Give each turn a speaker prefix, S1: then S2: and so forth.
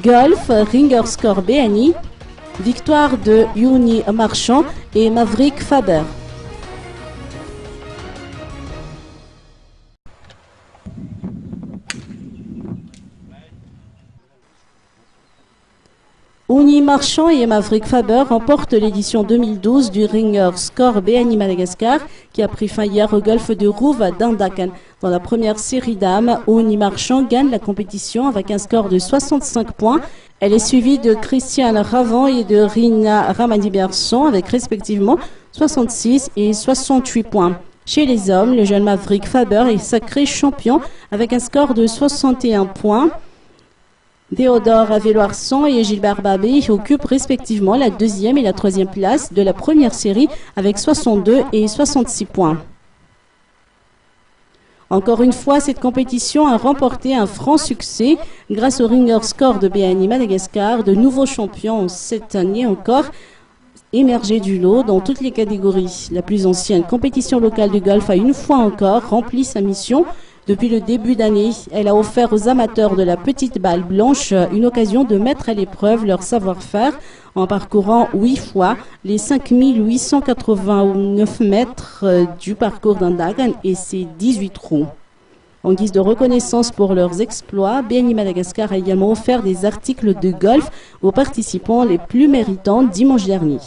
S1: Golf, Ringer Score BNI, victoire de Uni Marchand et Maverick Faber. Uni Marchand et Maverick Faber remportent l'édition 2012 du Ringer Score BNI Madagascar qui a pris fin hier au golfe de Rouve à Dandakan. Dans la première série dames, Uni Marchand gagne la compétition avec un score de 65 points. Elle est suivie de Christiane Ravant et de Rina Ramadi-Berson avec respectivement 66 et 68 points. Chez les hommes, le jeune Maverick Faber est sacré champion avec un score de 61 points. Théodore Avéloirson et Gilbert Babé occupent respectivement la deuxième et la troisième place de la première série avec 62 et 66 points. Encore une fois, cette compétition a remporté un franc succès grâce au Ringer Score de BNI Madagascar. De nouveaux champions ont cette année encore émergé du lot dans toutes les catégories. La plus ancienne compétition locale du golf a une fois encore rempli sa mission. Depuis le début d'année, elle a offert aux amateurs de la petite balle blanche une occasion de mettre à l'épreuve leur savoir-faire en parcourant 8 fois les 5889 mètres du parcours d'Andagan et ses 18 trous. En guise de reconnaissance pour leurs exploits, BNI Madagascar a également offert des articles de golf aux participants les plus méritants dimanche dernier.